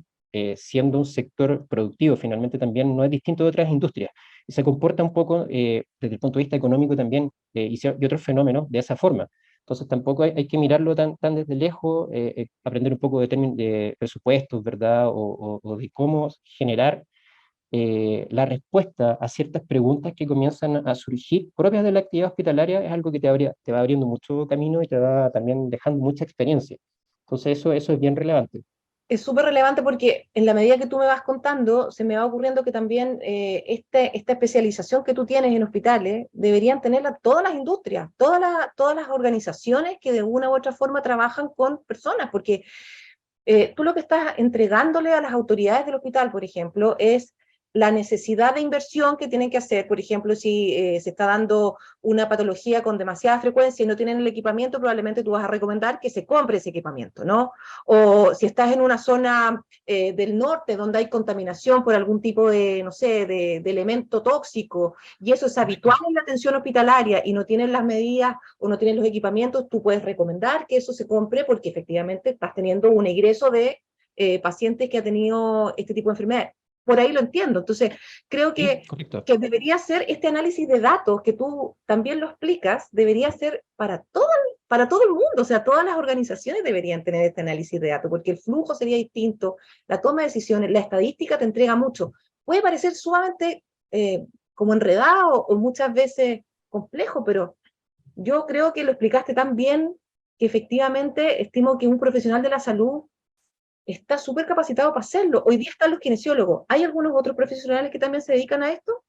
siendo un sector productivo, finalmente también no es distinto de otras industrias. Y se comporta un poco, desde el punto de vista económico también, y otros fenómenos de esa forma. Entonces tampoco hay que mirarlo tan desde lejos, aprender un poco de presupuestos, ¿verdad? O de cómo generar la respuesta a ciertas preguntas que comienzan a surgir propias de la actividad hospitalaria es algo que te va abriendo mucho camino y te va también dejando mucha experiencia. Entonces eso es bien relevante. Es súper relevante porque en la medida que tú me vas contando, se me va ocurriendo que también esta especialización que tú tienes en hospitales deberían tenerla todas las industrias, todas las organizaciones que de una u otra forma trabajan con personas, porque tú lo que estás entregándole a las autoridades del hospital, por ejemplo, es la necesidad de inversión que tienen que hacer. Por ejemplo, si se está dando una patología con demasiada frecuencia y no tienen el equipamiento, probablemente tú vas a recomendar que se compre ese equipamiento, ¿no? O si estás en una zona del norte donde hay contaminación por algún tipo de, no sé, de elemento tóxico, y eso es habitual en la atención hospitalaria y no tienen las medidas o no tienen los equipamientos, tú puedes recomendar que eso se compre porque efectivamente estás teniendo un egreso de pacientes que ha tenido este tipo de enfermedades. Por ahí lo entiendo. Entonces, creo Sí, correcto. que debería ser este análisis de datos que tú también lo explicas, debería ser para todo el mundo. O sea, todas las organizaciones deberían tener este análisis de datos, porque el flujo sería distinto, la toma de decisiones, la estadística te entrega mucho. Puede parecer sumamente como enredado o muchas veces complejo, pero yo creo que lo explicaste tan bien que efectivamente estimo que un profesional de la salud está súper capacitado para hacerlo. Hoy día están los kinesiólogos. ¿Hay algunos otros profesionales que también se dedican a esto?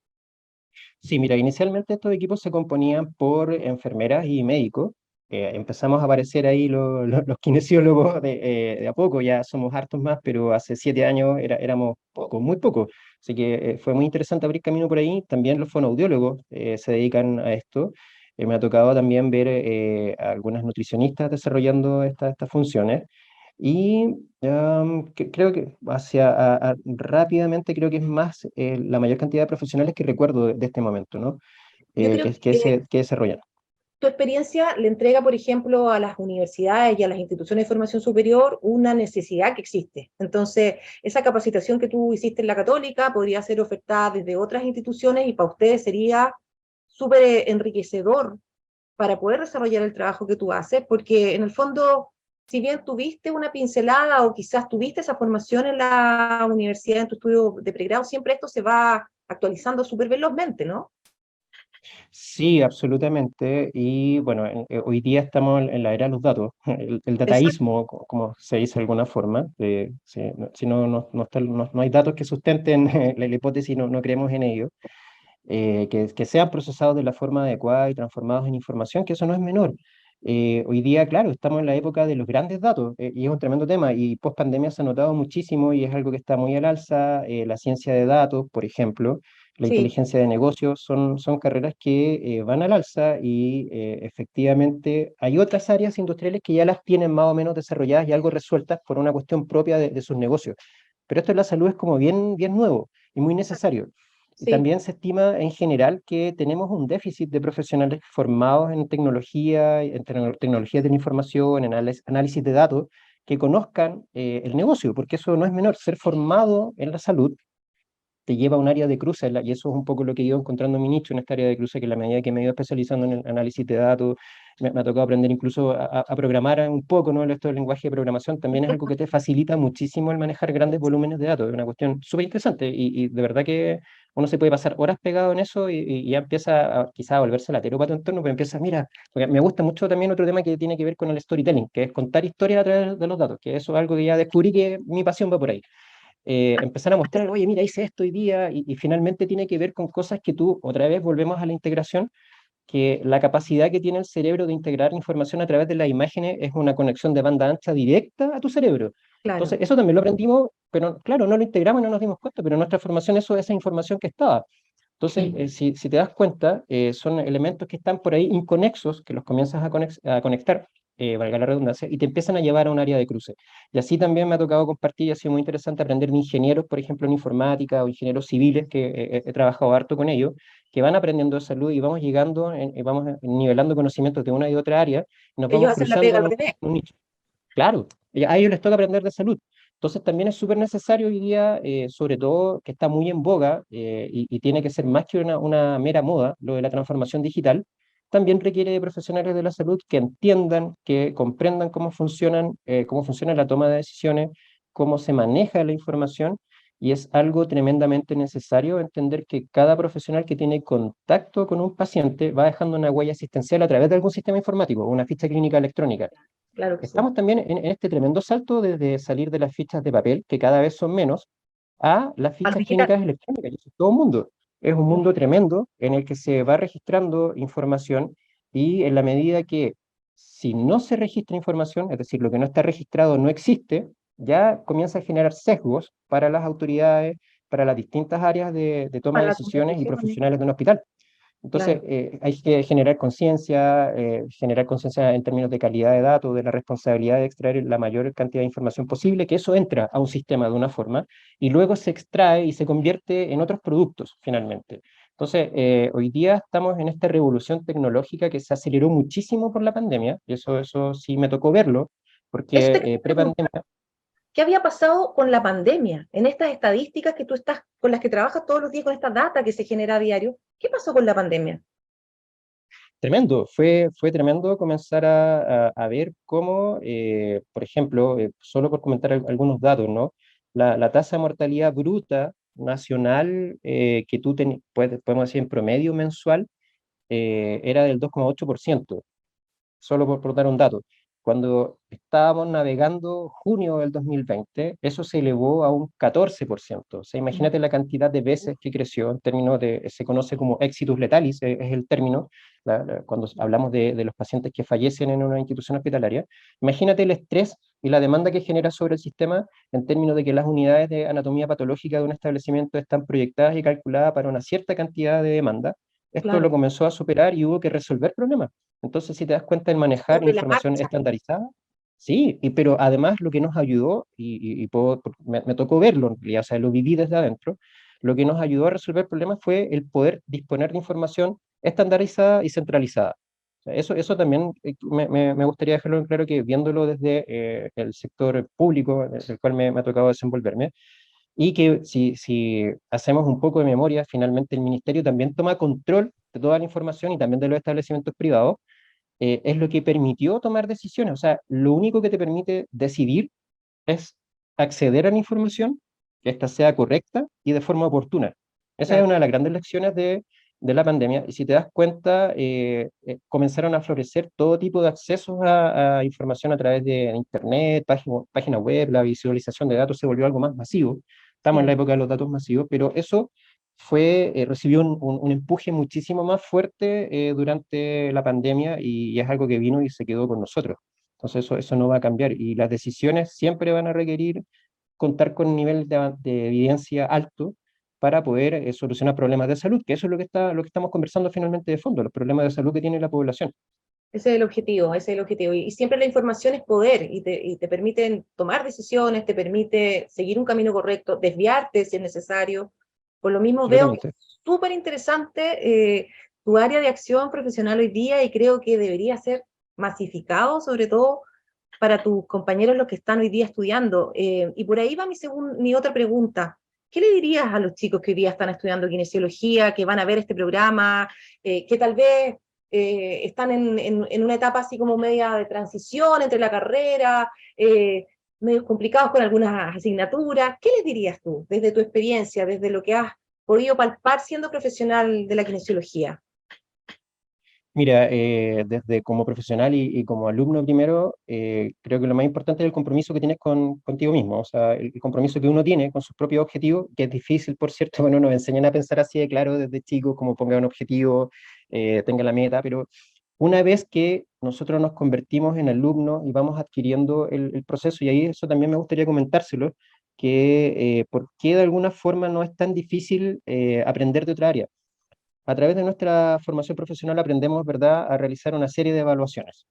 Sí, mira, inicialmente estos equipos se componían por enfermeras y médicos, empezamos a aparecer ahí los kinesiólogos de a poco, ya somos hartos más, pero hace 7 años éramos pocos, muy pocos. Así que fue muy interesante abrir camino por ahí. También los fonoaudiólogos se dedican a esto. Me ha tocado también ver a algunas nutricionistas desarrollando estas funciones. Y creo que rápidamente creo que es más la mayor cantidad de profesionales que recuerdo de este momento, ¿no? Yo creo Que desarrollan. tu experiencia le entrega, por ejemplo, a las universidades y a las instituciones de formación superior una necesidad que existe. Entonces, esa capacitación que tú hiciste en la Católica podría ser ofertada desde otras instituciones y para ustedes sería súper enriquecedor para poder desarrollar el trabajo que tú haces, porque en el fondo, si bien tuviste una pincelada o quizás tuviste esa formación en la universidad, en tu estudio de pregrado, siempre esto se va actualizando súper velozmente, ¿no? Sí, absolutamente. Y bueno, hoy día estamos en la era de los datos, el Exacto. dataísmo, como se dice de alguna forma. Si no hay datos que sustenten la hipótesis, no creemos en ello. Que sean procesados de la forma adecuada y transformados en información, que eso no es menor. Hoy día, claro, estamos en la época de los grandes datos y es un tremendo tema y post pandemia se ha notado muchísimo y es algo que está muy al alza. La ciencia de datos, por ejemplo, la Sí, inteligencia de negocios son carreras que van al alza y efectivamente hay otras áreas industriales que ya las tienen más o menos desarrolladas y algo resueltas por una cuestión propia de sus negocios. Pero esto de la salud es como bien, bien nuevo y muy necesario. Y sí. también se estima en general que tenemos un déficit de profesionales formados en tecnología, en tecnologías de la información, en análisis de datos, que conozcan el negocio, porque eso no es menor. Ser formado en la salud te lleva a un área de cruce, y eso es un poco lo que he ido encontrando en mi nicho, en esta área de cruce, que a la medida que me he ido especializando en el análisis de datos, me ha tocado aprender incluso a programar un poco, ¿no? Esto del lenguaje de programación también es algo que te facilita muchísimo el manejar grandes volúmenes de datos, es una cuestión súper interesante y de verdad que uno se puede pasar horas pegado en eso y ya empieza quizá a volverse latero para tu entorno, pero empieza, mira, porque me gusta mucho también otro tema que tiene que ver con el storytelling, que es contar historias a través de los datos, que eso es algo que ya descubrí que mi pasión va por ahí. Empezar a mostrar, oye, mira, hice esto hoy día, y finalmente tiene que ver con cosas que tú, otra vez volvemos a la integración, que la capacidad que tiene el cerebro de integrar información a través de las imágenes es una conexión de banda ancha directa a tu cerebro. Claro. Entonces, eso también lo aprendimos, pero claro, no lo integramos y no nos dimos cuenta, pero en nuestra formación eso es esa información que estaba. Entonces, si te das cuenta, son elementos que están por ahí inconexos, que los comienzas a conectar, valga la redundancia, y te empiezan a llevar a un área de cruce. Y así también me ha tocado compartir, y ha sido muy interesante aprender de ingenieros, por ejemplo, en informática o ingenieros civiles, que he trabajado harto con ellos, que van aprendiendo de salud y vamos llegando, vamos nivelando conocimientos de una y otra área, y nos Ellos vamos hacen la cruzando pega en al un revés. nicho. Claro, y a ellos les toca aprender de salud. Entonces también es súper necesario hoy día, sobre todo que está muy en boga y tiene que ser más que una mera moda, lo de la transformación digital, también requiere de profesionales de la salud que entiendan, que comprendan cómo funciona la toma de decisiones, cómo se maneja la información, y es algo tremendamente necesario entender que cada profesional que tiene contacto con un paciente va dejando una huella asistencial a través de algún sistema informático, una ficha clínica electrónica. Claro que sí. Estamos también en este tremendo salto desde salir de las fichas de papel, que cada vez son menos, a las Al fichas digital. clínicas electrónicas. Y eso es todo un mundo. Es un mundo tremendo en el que se va registrando información y en la medida que si no se registra información, es decir, lo que no está registrado no existe, ya comienza a generar sesgos para las autoridades, para las distintas áreas de toma de Para la toma de decisiones y decisiones. profesionales de un hospital. Entonces, Claro. hay que generar conciencia en términos de calidad de datos, de la responsabilidad de extraer la mayor cantidad de información posible, que eso entra a un sistema de una forma y luego se extrae y se convierte en otros productos, finalmente. Entonces, hoy día estamos en esta revolución tecnológica que se aceleró muchísimo por la pandemia, y eso sí me tocó verlo, Eso porque te quería pre-pandemia. preguntar. ¿Qué había pasado con la pandemia? En estas estadísticas que tú estás, con las que trabajas todos los días, con esta data que se genera a diario, ¿qué pasó con la pandemia? Tremendo, fue tremendo comenzar a ver cómo, por ejemplo, solo por comentar algunos datos, ¿no? La tasa de mortalidad bruta nacional que podemos decir en promedio mensual era del 2,8%, solo por dar un dato. Cuando estábamos navegando junio del 2020, eso se elevó a un 14%. O sea, imagínate la cantidad de veces que creció en términos de, se conoce como exitus letalis, es el término, cuando hablamos de los pacientes que fallecen en una institución hospitalaria. Imagínate el estrés y la demanda que genera sobre el sistema en términos de que las unidades de anatomía patológica de un establecimiento están proyectadas y calculadas para una cierta cantidad de demanda. Esto lo Claro, comenzó a superar y hubo que resolver problemas. Entonces, si te das cuenta en manejar sobre la información marcha. estandarizada, sí, pero además lo que nos ayudó, me tocó verlo en realidad, o sea, lo viví desde adentro, lo que nos ayudó a resolver problemas fue el poder disponer de información estandarizada y centralizada. O sea, eso también me gustaría dejarlo en claro que viéndolo desde el sector público, en el cual me ha tocado desenvolverme, y que si hacemos un poco de memoria, finalmente el ministerio también toma control de toda la información y también de los establecimientos privados, es lo que permitió tomar decisiones. O sea, lo único que te permite decidir es acceder a la información, que ésta sea correcta y de forma oportuna. Esa es Claro. una de las grandes lecciones de la pandemia. Y si te das cuenta, comenzaron a florecer todo tipo de accesos a información a través de Internet, página web, la visualización de datos se volvió algo más masivo. Estamos en la Sí. época de los datos masivos, pero eso recibió un empuje muchísimo más fuerte durante la pandemia y es algo que vino y se quedó con nosotros. Entonces eso no va a cambiar y las decisiones siempre van a requerir contar con un nivel de evidencia alto para poder solucionar problemas de salud, que eso es lo que estamos conversando finalmente de fondo, los problemas de salud que tiene la población. Ese es el objetivo, ese es el objetivo. Y siempre la información es poder y te permiten tomar decisiones, te permite seguir un camino correcto, desviarte si es necesario. Por lo mismo veo que Absolutamente. es súper interesante tu área de acción profesional hoy día y creo que debería ser masificado, sobre todo para tus compañeros los que están hoy día estudiando. Y por ahí va mi otra pregunta. ¿Qué le dirías a los chicos que hoy día están estudiando kinesiología, que van a ver este programa, que tal vez están en una etapa así como media de transición entre la carrera, medios complicados con algunas asignaturas? ¿Qué les dirías tú desde tu experiencia, desde lo que has podido palpar siendo profesional de la kinesiología? Mira, desde como profesional y como alumno primero, creo que lo más importante es el compromiso que tienes contigo mismo, o sea, el compromiso que uno tiene con sus propios objetivos, que es difícil, por cierto, bueno, nos enseñan a pensar así de claro desde chicos, como ponga un objetivo, tenga la meta, pero una vez que nosotros nos convertimos en alumnos y vamos adquiriendo el proceso, y ahí eso también me gustaría comentárselo, que por qué de alguna forma no es tan difícil aprender de otra área. A través de nuestra formación profesional aprendemos, ¿verdad?, a realizar una serie de evaluaciones.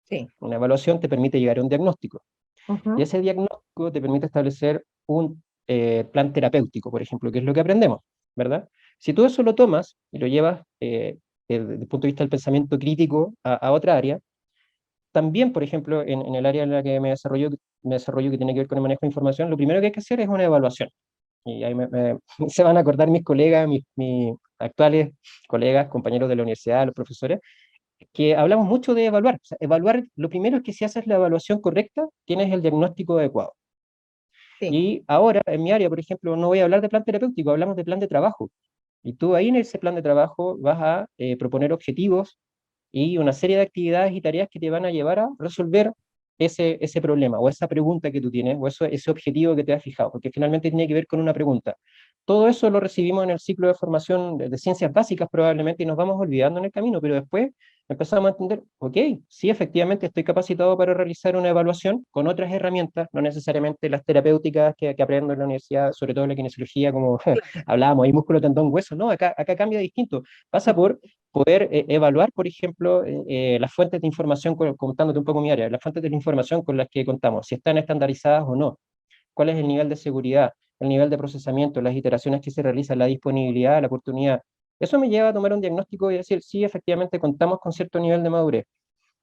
Sí. Una evaluación te permite llegar a un diagnóstico y Ujú. ese diagnóstico te permite establecer un plan terapéutico, por ejemplo, que es lo que aprendemos, ¿verdad? Si tú eso lo tomas y lo llevas desde el punto de vista del pensamiento crítico a otra área, también, por ejemplo, en el área en la que me desarrollo que tiene que ver con el manejo de información, lo primero que hay que hacer es una evaluación. Y ahí se van a acordar mis colegas, mis actuales colegas, compañeros de la universidad, los profesores, que hablamos mucho de evaluar. O sea, evaluar, lo primero es que si haces la evaluación correcta, tienes el diagnóstico adecuado. Sí. Y ahora, en mi área, por ejemplo, no voy a hablar de plan terapéutico, hablamos de plan de trabajo. Y tú ahí en ese plan de trabajo vas a proponer objetivos y una serie de actividades y tareas que te van a llevar a resolver ese problema o esa pregunta que tú tienes o ese objetivo que te has fijado, porque finalmente tiene que ver con una pregunta. Todo eso lo recibimos en el ciclo de formación de ciencias básicas probablemente y nos vamos olvidando en el camino, pero después empezamos a entender, ok, sí, efectivamente estoy capacitado para realizar una evaluación con otras herramientas, no necesariamente las terapéuticas que aprendo en la universidad, sobre todo en la kinesiología, como hablábamos, hay músculo, tendón, hueso, no, acá cambia distinto, pasa Ujú. por poder evaluar, por ejemplo, las fuentes de información, contándote un poco mi área, las fuentes de la información con las que contamos, si están estandarizadas o no, cuál es el nivel de seguridad, el nivel de procesamiento, las iteraciones que se realizan, la disponibilidad, la oportunidad. Eso me lleva a tomar un diagnóstico y decir, sí, efectivamente contamos con cierto nivel de madurez.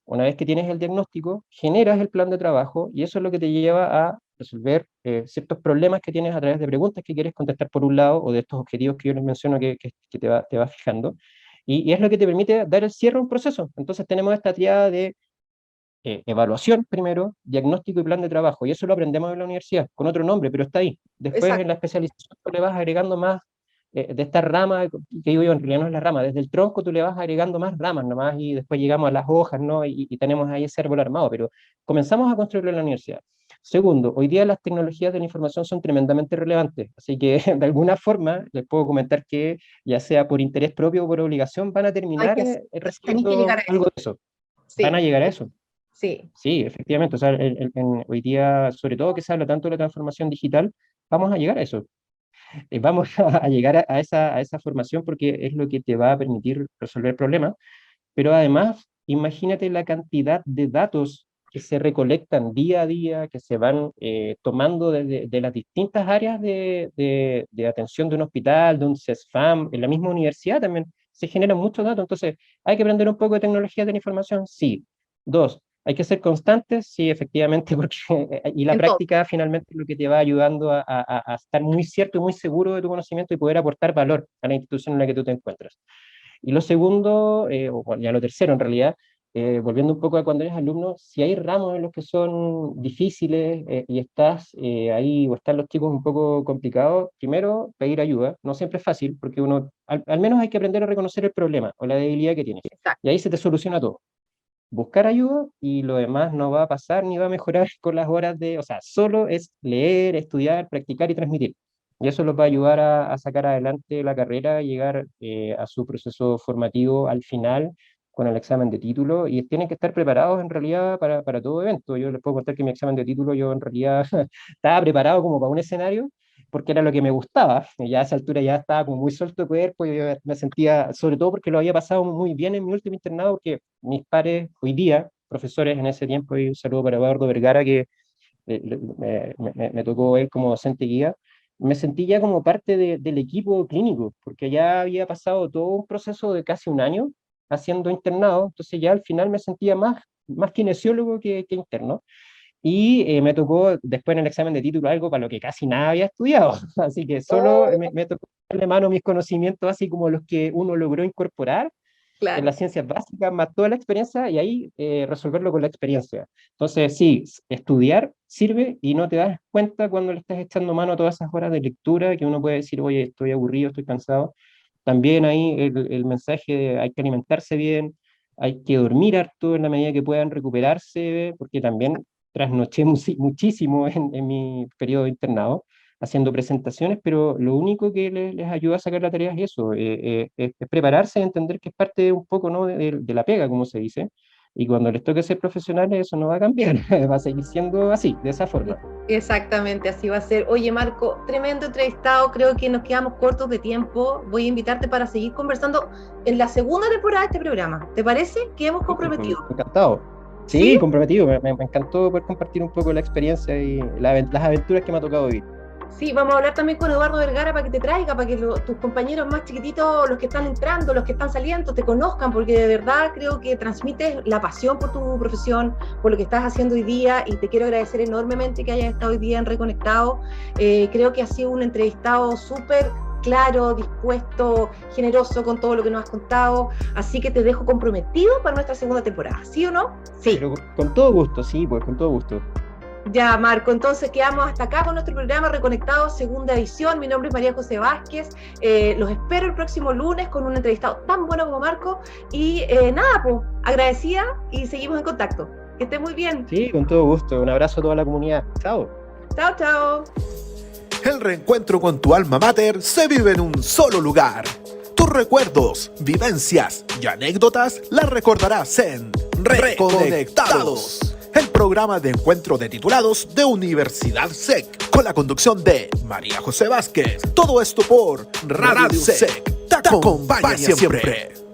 Una vez que tienes el diagnóstico, generas el plan de trabajo y eso es lo que te lleva a resolver ciertos problemas que tienes a través de preguntas que quieres contestar por un lado o de estos objetivos que yo les menciono que te va fijando. Y es lo que te permite dar el cierre a un proceso. Entonces tenemos esta triada de evaluación primero, diagnóstico y plan de trabajo. Y eso lo aprendemos en la universidad, con otro nombre, pero está ahí. Después en Exacto. la especialización tú le vas agregando más, de esta rama, que digo yo, en realidad no es la rama, desde el tronco tú le vas agregando más ramas nomás y después llegamos a las hojas, ¿no? Y tenemos ahí ese árbol armado, pero comenzamos a construirlo en la universidad. Segundo, hoy día las tecnologías de la información son tremendamente relevantes, así que de alguna forma les puedo comentar que ya sea por interés propio o por obligación van a terminar Tenéis que recibiendo llegar a algo eso. de eso. Sí, Van a llegar a eso. sí. Sí, efectivamente. O sea, hoy día, sobre todo que se habla tanto de la transformación digital, vamos a llegar a eso. Vamos a llegar a esa formación porque es lo que te va a permitir resolver problemas, pero además, imagínate la cantidad de datos que se recolectan día a día, que se van tomando de las distintas áreas de atención de un hospital, de un CESFAM, en la misma universidad también se generan muchos datos. Entonces, ¿hay que aprender un poco de tecnología de la información? Sí. Dos, ¿hay que ser constantes? Sí, efectivamente, porque, y la En todo. práctica finalmente es lo que te va ayudando a estar muy cierto y muy seguro de tu conocimiento y poder aportar valor a la institución en la que tú te encuentras. Y lo segundo, o bueno, ya lo tercero en realidad, volviendo un poco a cuando eres alumno, si hay ramos en los que son difíciles y estás ahí o están los chicos un poco complicados, primero pedir ayuda. No siempre es fácil porque uno, al menos hay que aprender a reconocer el problema o la debilidad que tienes. Exacto. Y ahí se te soluciona todo. Buscar ayuda y lo demás no va a pasar ni va a mejorar con las horas de, o sea, solo es leer, estudiar, practicar y transmitir. Y eso los va a ayudar a sacar adelante la carrera, llegar a su proceso formativo al final con el examen de título y tienen que estar preparados en realidad para todo evento. Yo les puedo contar que mi examen de título yo en realidad estaba preparado como para un escenario porque era lo que me gustaba. Y ya a esa altura ya estaba como muy suelto de cuerpo y yo me sentía, sobre todo porque lo había pasado muy bien en mi último internado, porque mis pares hoy día, profesores en ese tiempo, y un saludo para Eduardo Vergara, que me tocó él como docente guía, me sentí ya como parte del equipo clínico, porque ya había pasado todo un proceso de casi un año haciendo internado, entonces ya al final me sentía más kinesiólogo que interno. Y me tocó después en el examen de título algo para lo que casi nada había estudiado, así que solo Oh, me tocó darle mano a mis conocimientos, así como los que uno logró incorporar en claro. las ciencias básicas, más toda la experiencia, y ahí resolverlo con la experiencia. Entonces, sí, estudiar sirve y no te das cuenta cuando le estás echando mano a todas esas horas de lectura que uno puede decir, oye, estoy aburrido, estoy cansado. También ahí el mensaje de hay que alimentarse bien, hay que dormir harto en la medida que puedan recuperarse, porque también trasnoché muchísimo en mi periodo de internado haciendo presentaciones, pero lo único que les ayuda a sacar la tarea es eso, es prepararse, entender que es parte un poco, ¿no? de la pega, como se dice, y cuando les toque ser profesionales eso no va a cambiar, va a seguir siendo así, de esa forma. Exactamente, así va a ser. Oye, Marco, tremendo entrevistado, creo que nos quedamos cortos de tiempo. Voy a invitarte para seguir conversando en la segunda temporada de este programa. ¿Te parece? Que hemos comprometido. Encantado. Sí, ¿Sí? comprometido, me encantó poder compartir un poco la experiencia y las aventuras que me ha tocado vivir. Sí, vamos a hablar también con Eduardo Vergara para que te traiga, para que tus compañeros más chiquititos, los que están entrando, los que están saliendo, te conozcan, porque de verdad creo que transmites la pasión por tu profesión, por lo que estás haciendo hoy día, y te quiero agradecer enormemente que hayas estado hoy día en Reconectado. Creo que has sido un entrevistado súper claro, dispuesto, generoso con todo lo que nos has contado, así que te dejo comprometido para nuestra segunda temporada, ¿sí o no? Sí. Pero con todo gusto, sí, pues con todo gusto. Ya, Marco, entonces quedamos hasta acá con nuestro programa Reconectado, segunda edición. Mi nombre es María José Vázquez. Los espero el próximo lunes con un entrevistado tan bueno como Marco. Y nada, pues, agradecida y seguimos en contacto. Que esté muy bien. Sí, con todo gusto. Un abrazo a toda la comunidad. Chao. Chao, chao. El reencuentro con tu alma mater se vive en un solo lugar. Tus recuerdos, vivencias y anécdotas las recordarás en Reconectados, el programa de encuentro de titulados de Universidad SEC, con la conducción de María José Vázquez. Todo esto por Radio SEC. Te acompaña siempre.